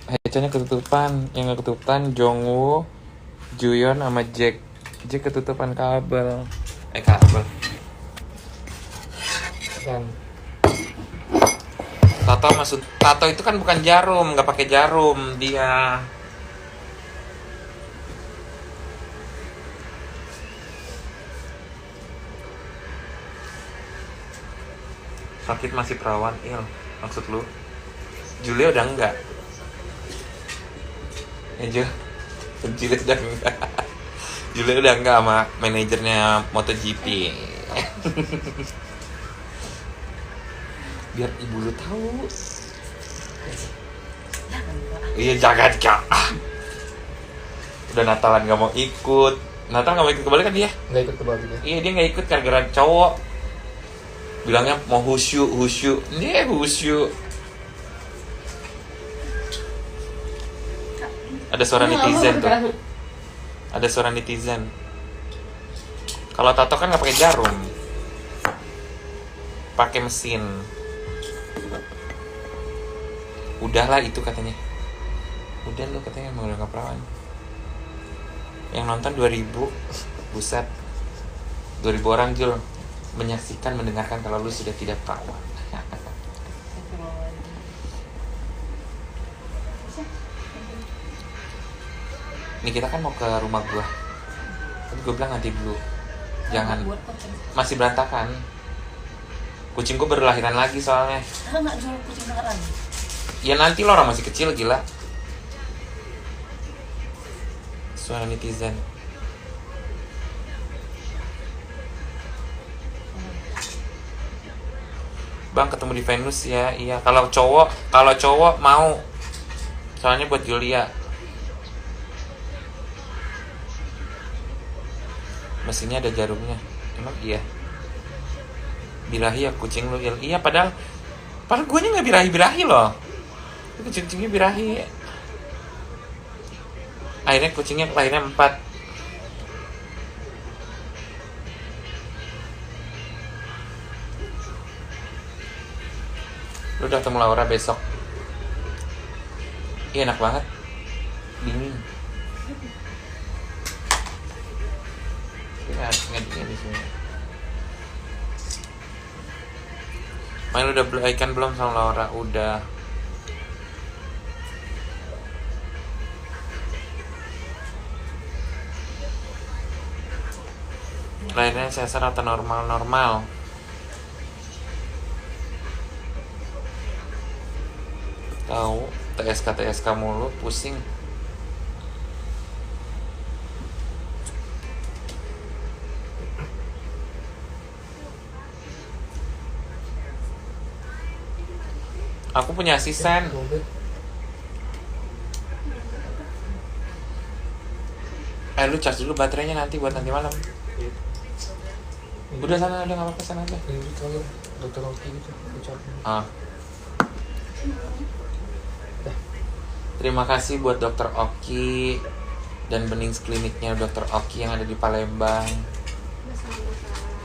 Hecha-nya ketutupan. Yang gak ketutupan Jongwoo, Juyeon sama Jack. Jack ketutupan kabel. Kabel. Kan. Tato itu kan bukan jarum, nggak pakai jarum dia. Sakit masih perawan, maksud lu? Julia udah enggak? Julia udah enggak. Julia udah enggak sama manajernya MotoGP. Biar ibu lu tahu. Iya, jangan Kak. Udah Natalan nggak mau ikut. Natal nggak mau ikut kembali kan dia? Nggak ikut kembali dia. Iya, dia nggak ikut gara-gara cowok. Bilangnya mau husyu. Dia husyu. Ada suara netizen tuh. Ada suara netizen. Kalau tato kan nggak pakai jarum, pakai mesin. Udahlah itu katanya. Udah lu katanya mau udah nggak perawan. Yang nonton 2000, buset. 2000 orang Jul menyaksikan, mendengarkan kalau lu sudah tidak perawan. Nih kita kan mau ke rumah gua. Tapi gua bilang nanti dulu. Jangan. Masih berantakan. Kucing gua baru lahiran lagi soalnya. Nggak jual kucing beneran. Ya nanti lo, orang masih kecil, gila. Suara netizen. Bang ketemu di Venus ya. Iya, kalau cowok mau. Soalnya buat Julia. Mesinnya ada jarumnya. Emang iya. Birahi ya kucing lu. Iya, padahal gue nya nggak birahi loh. Kucingnya birahi. Akhirnya kucingnya lahirnya 4. Lu udah ketemu Laura besok? Iya, enak banget. Dingin. Nggak dingin di sini. Main udah baikan belum sama Laura? Udah. Lahirnya sesar atau normal? Tahu, TSK mulu, pusing. Aku punya asisten. Lu charge dulu baterainya nanti buat nanti malam. Udah sana, udah nggak apa-apa, sana aja. Ini kalau dokter Oki gitu ucapin. Terima kasih buat Dokter Oki dan Benings kliniknya Dokter Oki yang ada di Palembang.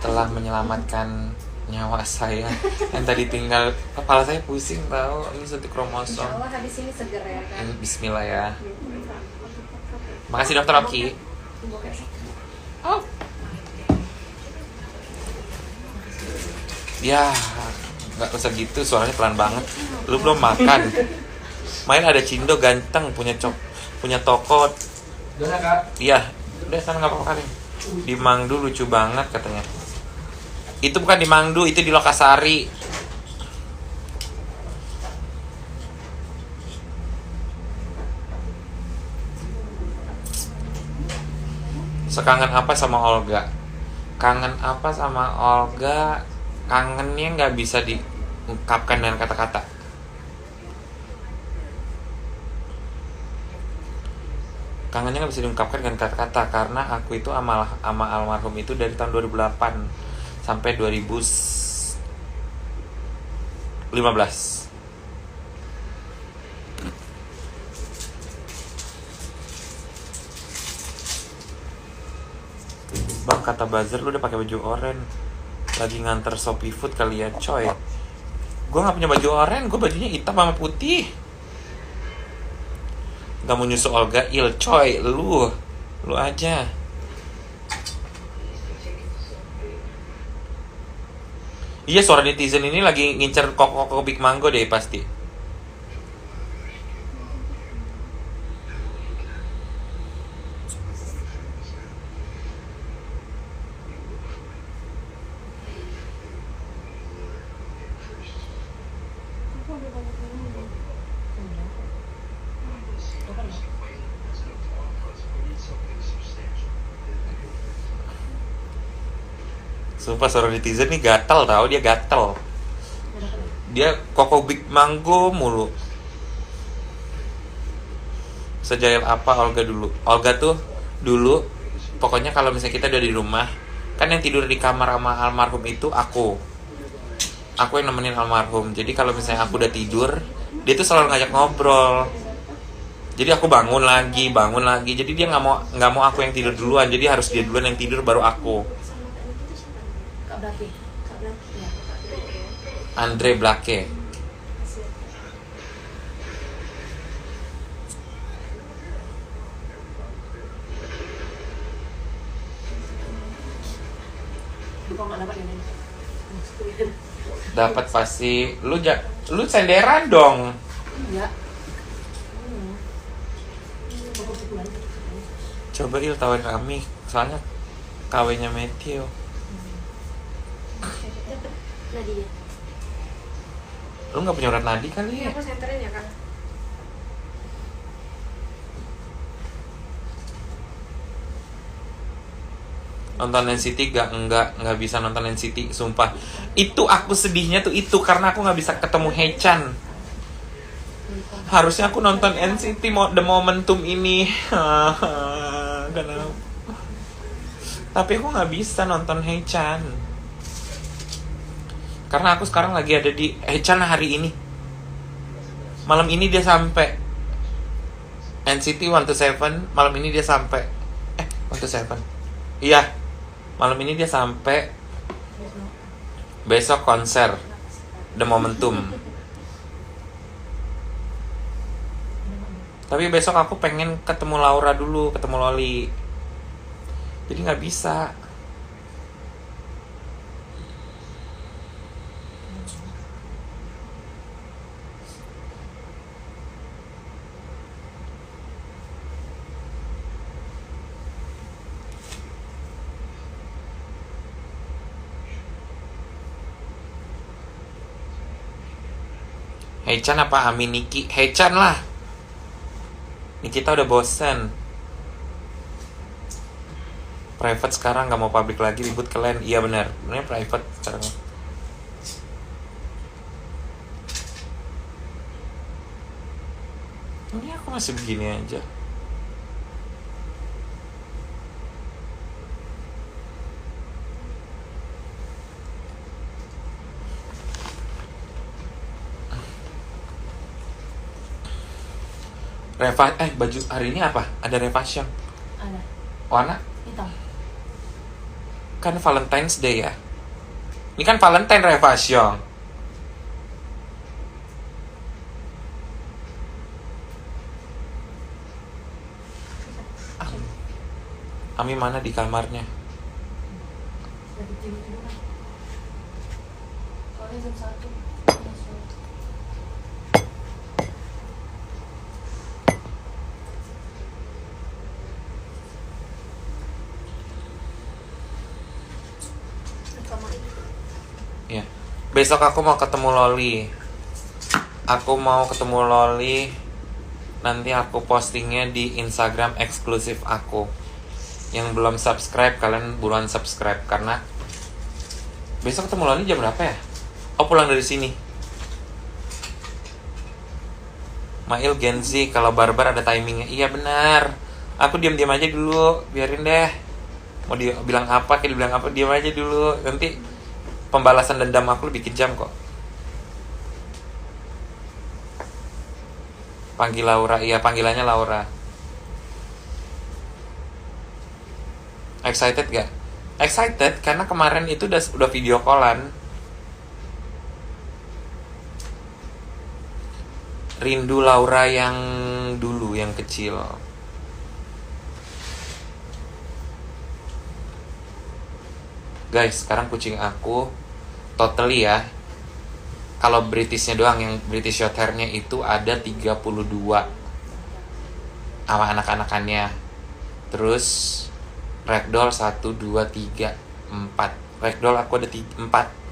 Telah menyelamatkan nyawa saya yang tadi tinggal. Kepala saya pusing tahu, ini suntik kromosom. Insya Allah habis ini seger ya kan. Bismillah ya. Makasih Dokter Oki. Ya, nggak usah gitu, suaranya pelan banget. Lu belum makan. Main ada Cindo ganteng, punya toko. Udah Kak. Iya, udah sana nggak apa-apa kali. Di Mangdu lucu banget katanya. Itu bukan di Mangdu, itu di Lokasari. Sekangen apa sama Olga? Kangen apa sama Olga? Kangennya nggak bisa diungkapkan dengan kata-kata. Kangennya nggak bisa diungkapkan dengan kata-kata karena aku itu sama almarhum itu dari tahun 2008 sampai 2015. Bang, kata buzzer lu udah pakai baju oranye. Lagi nganter Shopee Food kali ya, coy. Gue nggak punya baju oranye, gue bajunya hitam sama putih. Gak mau nyusul Olga, coy, lu aja. Iya, suara netizen ini lagi ngincer koko Big Mango deh pasti. Sumpah suara netizen nih gatel tau, dia gatel. Dia koko Big Mango mulu. Sejail apa Olga dulu? Olga tuh dulu, pokoknya kalau misalnya kita udah di rumah, kan yang tidur di kamar sama almarhum itu aku yang nemenin almarhum. Jadi kalau misalnya aku udah tidur, dia tuh selalu ngajak ngobrol. Jadi aku bangun lagi. Jadi dia nggak mau aku yang tidur duluan. Jadi harus dia duluan yang tidur baru aku. Kak Blaki. Ya. Andre Blake. Kok nggak dapat ini? Dapat pasti. Lu senderan dong. Iya. Coba Il tawain kami, soalnya kawenya Matthew. Nadia. Lu nggak punya urat nadi kali ya? Aku senterin ya Kak. Nonton NCT nggak bisa nonton NCT, sumpah. Itu aku sedihnya tuh itu karena aku nggak bisa ketemu Haechan. Harusnya aku nonton NCT The Momentum ini. Kenapa? Tapi aku nggak bisa nonton Haechan. Karena aku sekarang lagi ada di Haechan hari ini. Malam ini dia sampai NCT 127. Malam ini dia sampai 127. Iya. Malam ini dia sampai besok konser The Momentum. Tapi besok aku pengen ketemu Laura dulu, ketemu Loli. Jadi nggak bisa. Haechan apa Ami Niki? Haechan lah. Kita udah bosen. Private sekarang gak mau public lagi, ribut kalian. Iya benar, benernya private sekarang. Ini aku masih begini aja. Baju hari ini apa? Ada refashion. Ada. Warna? Hitam. Kan Valentine's Day ya. Ini kan Valentine refashion. Ami mana di kamarnya? Lagi tidur-tiduran. Soalnya jam 1. Ya. Besok aku mau ketemu Loli. Nanti aku postingnya di Instagram eksklusif aku. Yang belum subscribe, kalian buruan subscribe. Karena besok ketemu Loli jam berapa ya? Oh, pulang dari sini. Mail Genzi, kalau barbar ada timingnya. Iya benar. Aku diam-diam aja dulu, biarin deh. Mau dia bilang apa, kayak dibilang apa, diam aja dulu. Nanti pembalasan dendam aku lebih kejam kok. Panggil Laura, iya panggilannya Laura. Excited gak? Excited karena kemarin itu udah video callan. Rindu Laura yang dulu yang kecil. Guys, sekarang kucing aku totally ya, kalau Britishnya doang, yang British Shorthairnya itu ada 32 sama anak-anakannya. Terus Ragdoll 1, 2, 3, 4. Ragdoll aku ada 4.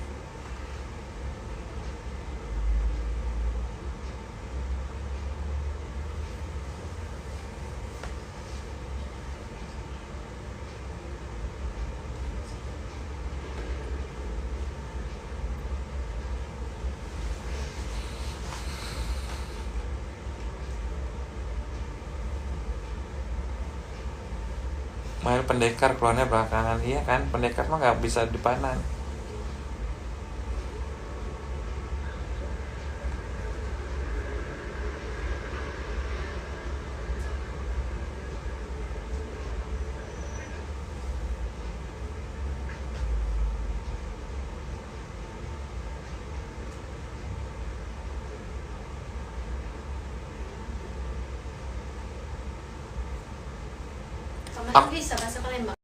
Mail pendekar keluarnya belakangan. Iya kan, pendekar mah nggak bisa depanan. Kamu bisa masuk ke Lembang.